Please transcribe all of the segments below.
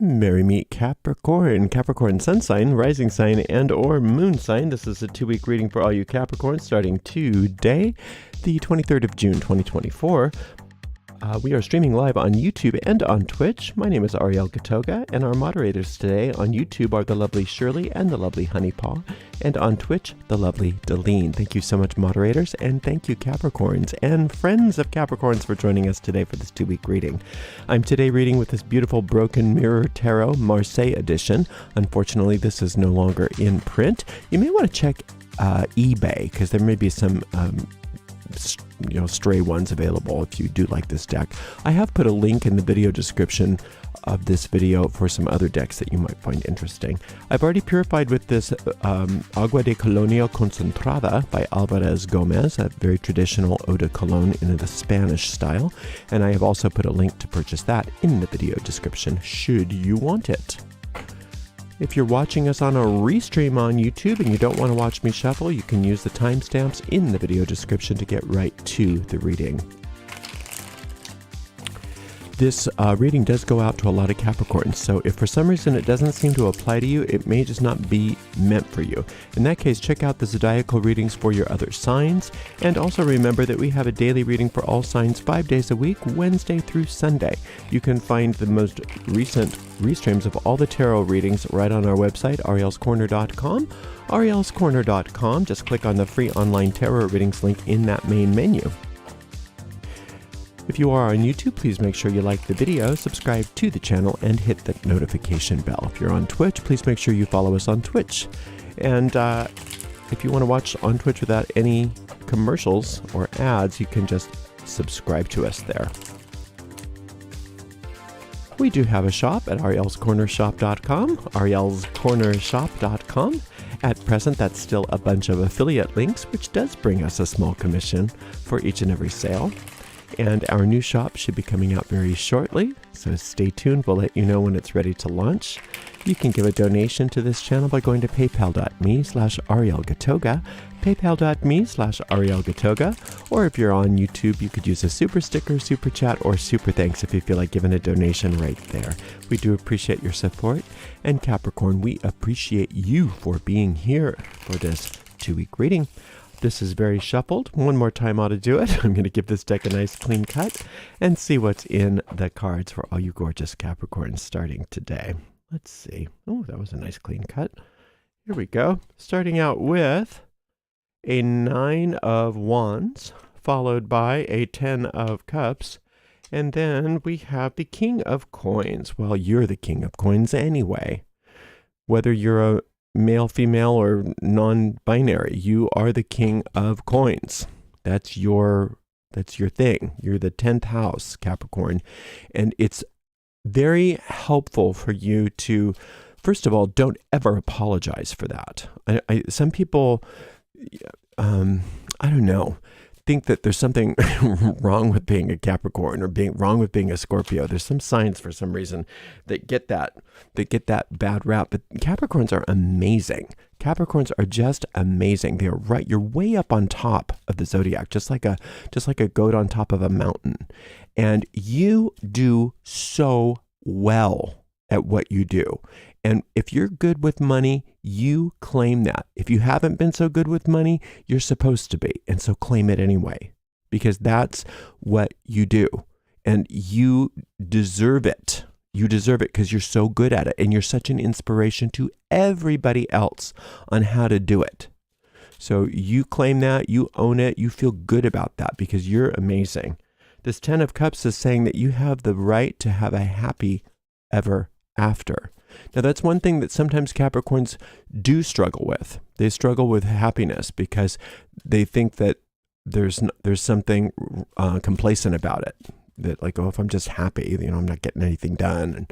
Merry meet Capricorn, Capricorn sun sign, rising sign, and or moon sign. This is a 2-week reading for all you Capricorns starting today, the 23rd of June, 2024. We are streaming live on YouTube and on Twitch. My name is Ariel, and our moderators today on YouTube are the lovely Shirley and the lovely Honeypaw, and on Twitch, the lovely Deline. Thank you so much, moderators, and thank you, Capricorns and friends of Capricorns, for joining us today for this 2-week reading. I'm today reading with this beautiful Broken Mirror Tarot Marseille edition. Unfortunately, this is no longer in print. You may want to check eBay, because there may be some stray ones available if you do like this deck. I have put a link in the video description of this video for some other decks that you might find interesting. I've already purified with this Agua de Colonia Concentrada by Alvarez Gomez, a very traditional eau de cologne in the Spanish style, and I have also put a link to purchase that in the video description should you want it. If you're watching us on a restream on YouTube and you don't want to watch me shuffle, you can use the timestamps in the video description to get right to the reading. This reading does go out to a lot of Capricorns, so if for some reason it doesn't seem to apply to you, it may just not be meant for you. In that case, check out the zodiacal readings for your other signs, and also remember that we have a daily reading for all signs 5 days a week, Wednesday through Sunday. You can find the most recent restreams of all the tarot readings right on our website, arielscorner.com. arielscorner.com, just click on the free online tarot readings link in that main menu. If you are on YouTube, please make sure you like the video, subscribe to the channel, and hit the notification bell. If you're on Twitch, please make sure you follow us on Twitch. And if you want to watch on Twitch without any commercials or ads, you can just subscribe to us there. We do have a shop at arielscornershop.com, arielscornershop.com. At present, that's still a bunch of affiliate links, which does bring us a small commission for each and every sale. And our new shop should be coming out very shortly, so stay tuned. We'll let you know when it's ready to launch. You can give a donation to this channel by going to paypal.me/arielgatoga, paypal.me/arielgatoga, or if you're on YouTube, you could use a super sticker, super chat, or super thanks if you feel like giving a donation right there. We do appreciate your support, and Capricorn, we appreciate you for being here for this 2-week reading. This is very shuffled. One more time ought to do it. I'm going to give this deck a nice clean cut and see what's in the cards for all you gorgeous Capricorns starting today. Let's see. Oh, that was a nice clean cut. Here we go. Starting out with a 9 of Wands, followed by a 10 of Cups, and then we have the King of Coins. Well, you're the King of Coins anyway. Whether you're a male, female, or non-binary, you are the King of Coins. That's your thing. You're the 10th house, Capricorn. And it's very helpful for you to, first of all, don't ever apologize for that. Some people, I don't know, think that there's something wrong with being a Capricorn or wrong with being a Scorpio. There's some signs for some reason that get that bad rap, but Capricorns are amazing. Capricorns are just amazing. They're right. You're way up on top of the zodiac, just like a goat on top of a mountain, and you do so well at what you do. And if you're good with money, you claim that. If you haven't been so good with money, you're supposed to be. And so claim it anyway, because that's what you do. And you deserve it. You deserve it because you're so good at it. And you're such an inspiration to everybody else on how to do it. So you claim that, you own it, you feel good about that because you're amazing. This 10 of Cups is saying that you have the right to have a happy ever after. Now, that's one thing that sometimes Capricorns do struggle with. They struggle with happiness because they think that there's something complacent about it. That like, oh, if I'm just happy, I'm not getting anything done.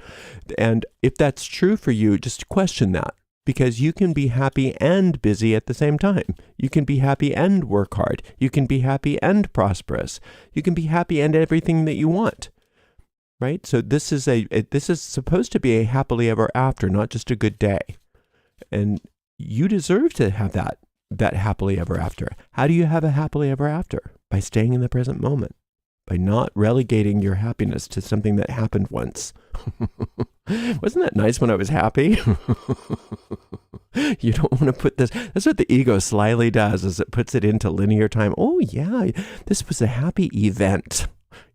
And if that's true for you, just question that, because you can be happy and busy at the same time. You can be happy and work hard. You can be happy and prosperous. You can be happy and everything that you want. Right? So this is supposed to be a happily ever after, not just a good day. And you deserve to have that happily ever after. How do you have a happily ever after? By staying in the present moment. By not relegating your happiness to something that happened once. Wasn't that nice when I was happy? You don't want to put this. That's what the ego slyly does, is it puts it into linear time. Oh yeah, this was a happy event,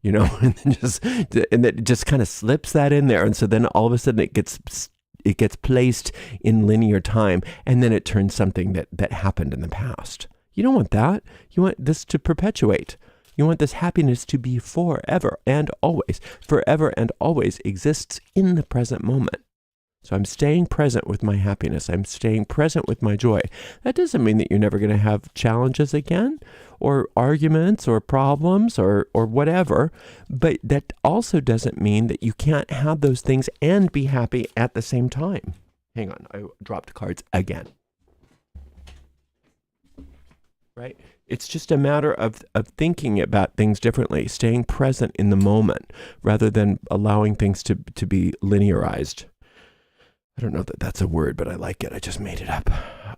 and then it just kind of slips that in there, and so then all of a sudden it gets placed in linear time, and then it turns something that happened in the past. You don't want that. You want this to perpetuate. You want this happiness to be forever and always exists in the present moment. So I'm staying present with my happiness. I'm staying present with my joy. That doesn't mean that you're never going to have challenges again, or arguments, or problems, or whatever. But that also doesn't mean that you can't have those things and be happy at the same time. Hang on, I dropped cards again. Right? It's just a matter of thinking about things differently, staying present in the moment, rather than allowing things to be linearized. I don't know that that's a word, but I like it. I just made it up.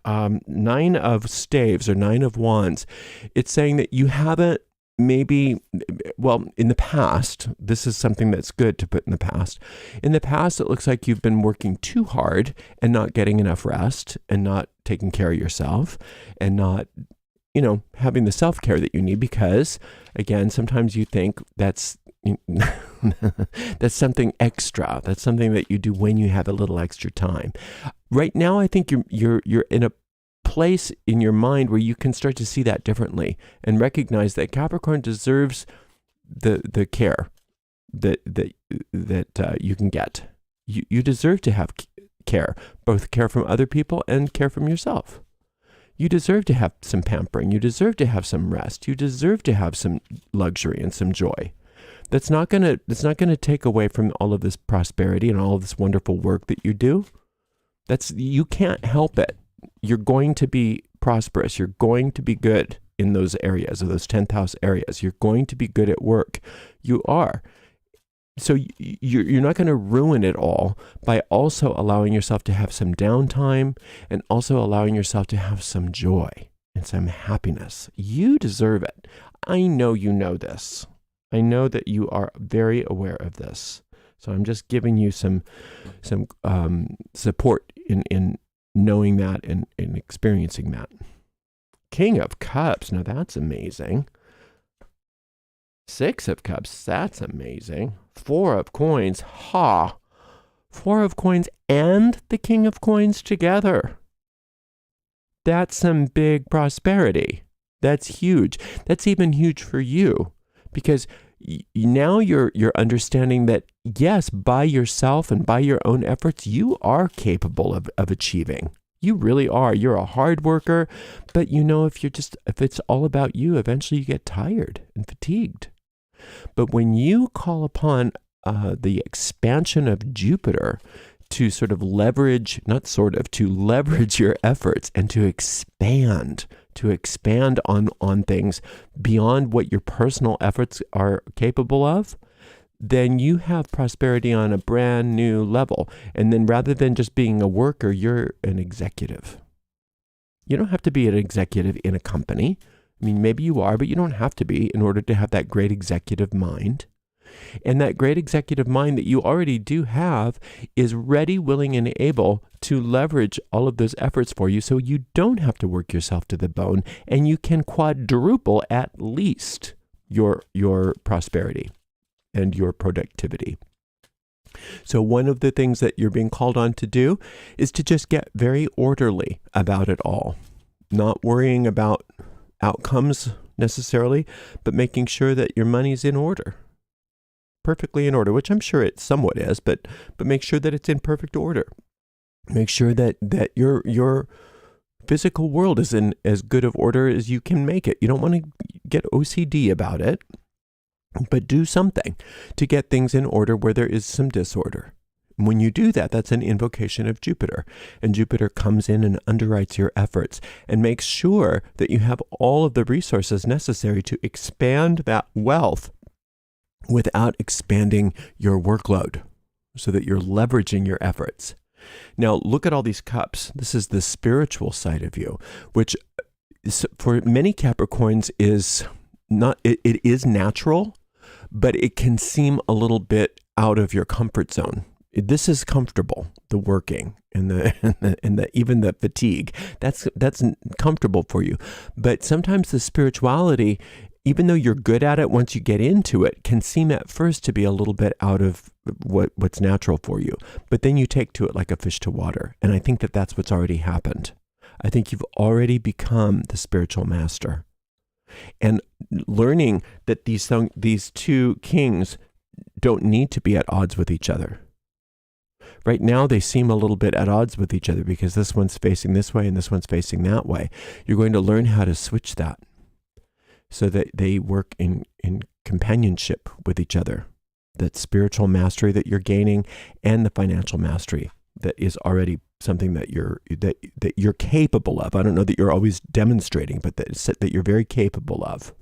9 of staves, or 9 of wands. It's saying that you haven't in the past, this is something that's good to put in the past. In the past, it looks like you've been working too hard and not getting enough rest, and not taking care of yourself, and not having the self-care that you need, because again, sometimes you think that's something extra. That's something that you do when you have a little extra time. Right now, I think you're in a place in your mind where you can start to see that differently, and recognize that Capricorn deserves the care that you can get. You deserve to have care, both care from other people and care from yourself. You deserve to have some pampering. You deserve to have some rest. You deserve to have some luxury and some joy. That's not gonna take away from all of this prosperity and all of this wonderful work that you do. You can't help it. You're going to be prosperous. You're going to be good in those areas, or those 10th house areas. You're going to be good at work. You are. So you're not going to ruin it all by also allowing yourself to have some downtime, and also allowing yourself to have some joy and some happiness. You deserve it. I know you know this. I know that you are very aware of this. So I'm just giving you some support in knowing that and experiencing that. King of Cups. Now that's amazing. 6 of Cups. That's amazing. 4 of Coins. 4 of Coins and the King of Coins together. That's some big prosperity. That's huge. That's even huge for you, because now you're understanding that, yes, by yourself and by your own efforts, you are capable of achieving. You really are. You're a hard worker, but if it's all about you, eventually you get tired and fatigued. But when you call upon the expansion of Jupiter to leverage your efforts, and to expand on things beyond what your personal efforts are capable of, then you have prosperity on a brand new level. And then, rather than just being a worker, you're an executive. You don't have to be an executive in a company. I mean, maybe you are, but you don't have to be in order to have that great executive mind. And that great executive mind that you already do have is ready, willing, and able to leverage all of those efforts for you, so you don't have to work yourself to the bone, and you can quadruple at least your prosperity and your productivity. So one of the things that you're being called on to do is to just get very orderly about it all, not worrying about outcomes necessarily, but making sure that your money's in order. Perfectly in order, which I'm sure it somewhat is, but make sure that it's in perfect order. Make sure that your physical world is in as good of order as you can make it. You don't want to get OCD about it, but do something to get things in order where there is some disorder. When you do that, that's an invocation of Jupiter. And Jupiter comes in and underwrites your efforts and makes sure that you have all of the resources necessary to expand that wealth without expanding your workload, so that you're leveraging your efforts. Now, look at all these cups. This is the spiritual side of you, which for many Capricorns is not, it is natural, but it can seem a little bit out of your comfort zone. This is comfortable, the working and the even the fatigue. That's comfortable for you. But sometimes the spirituality, even though you're good at it, once you get into it, can seem at first to be a little bit out of what's natural for you. But then you take to it like a fish to water. And I think that that's what's already happened. I think you've already become the spiritual master. And learning that these two kings don't need to be at odds with each other. Right now, they seem a little bit at odds with each other because this one's facing this way and this one's facing that way. You're going to learn how to switch that so that they work in companionship with each other. That spiritual mastery that you're gaining and the financial mastery that is already something that you're capable of. I don't know that you're always demonstrating, but that you're very capable of.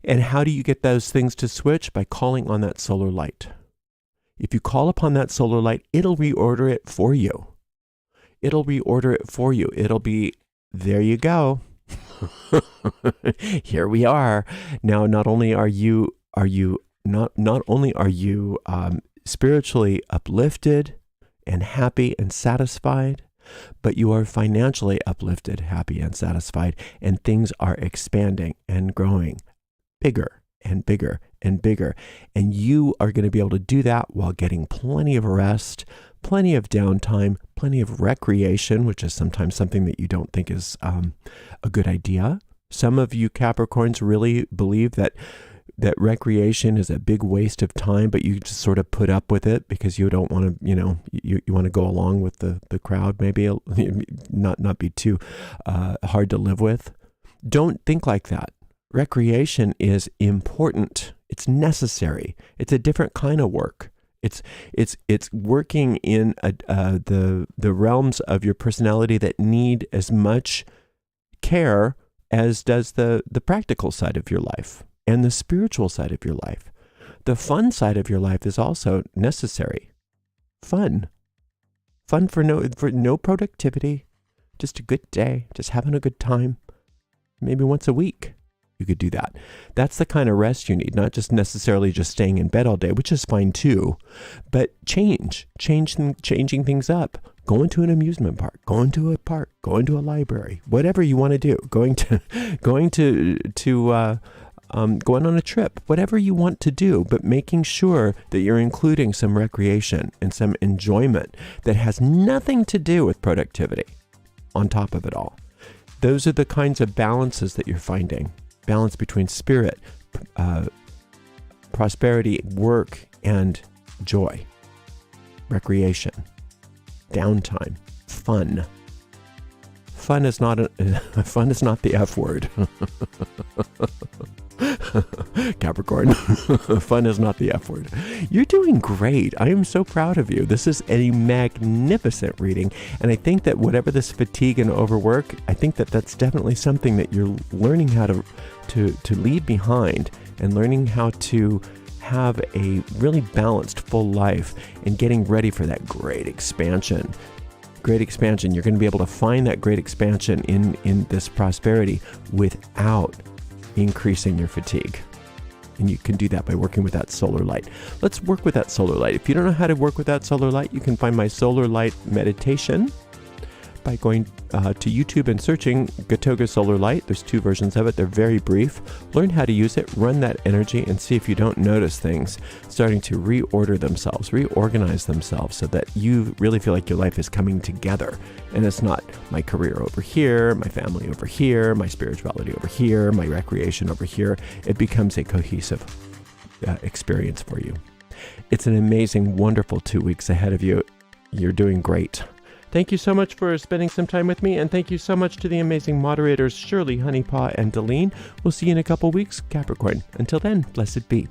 And how do you get those things to switch? By calling on that solar light. If you call upon that solar light, it'll reorder it for you. It'll reorder it for you. It'll be, there you go. Here we are. Now, not only are you spiritually uplifted and happy and satisfied, but you are financially uplifted, happy and satisfied, and things are expanding and growing bigger and bigger and bigger. And you are going to be able to do that while getting plenty of rest, plenty of downtime, plenty of recreation, which is sometimes something that you don't think is a good idea. Some of you Capricorns really believe that recreation is a big waste of time, but you just sort of put up with it because you don't want to, you want to go along with the crowd, maybe not be too hard to live with. Don't think like that. Recreation is important. It's necessary. It's a different kind of work. It's working in the realms of your personality that need as much care as does the practical side of your life and the spiritual side of your life. The fun side of your life is also necessary. Fun for no productivity, just a good day, just having a good time, maybe once a week. You could do that. That's the kind of rest you need, not just necessarily just staying in bed all day, which is fine too, but changing things up, going to an amusement park, going to a park, going to a library, whatever you want to do, going on a trip, whatever you want to do, but making sure that you're including some recreation and some enjoyment that has nothing to do with productivity on top of it all. Those are the kinds of balances that you're finding. Balance between spirit, prosperity, work, and joy, recreation, downtime, fun. Fun is not the F word. Capricorn, fun is not the F word. You're doing great. I am so proud of you. This is a magnificent reading. And I think that whatever this fatigue and overwork, I think that that's definitely something that you're learning how to leave behind and learning how to have a really balanced, full life and getting ready for that great expansion. Great expansion. You're going to be able to find that great expansion in this prosperity without increasing your fatigue. And you can do that by working with that solar light. Let's work with that solar light. If you don't know how to work with that solar light, you can find my solar light meditation by going to YouTube and searching Gatoga Solar Light. There's 2 versions of it. They're very brief. Learn how to use it, run that energy, and see if you don't notice things starting to reorder themselves, reorganize themselves so that you really feel like your life is coming together. And it's not my career over here, my family over here, my spirituality over here, my recreation over here. It becomes a cohesive experience for you. It's an amazing, wonderful 2 weeks ahead of you. You're doing great. Thank you so much for spending some time with me, and thank you so much to the amazing moderators Shirley, Honeypaw, and Deline. We'll see you in a couple weeks, Capricorn. Until then, blessed be.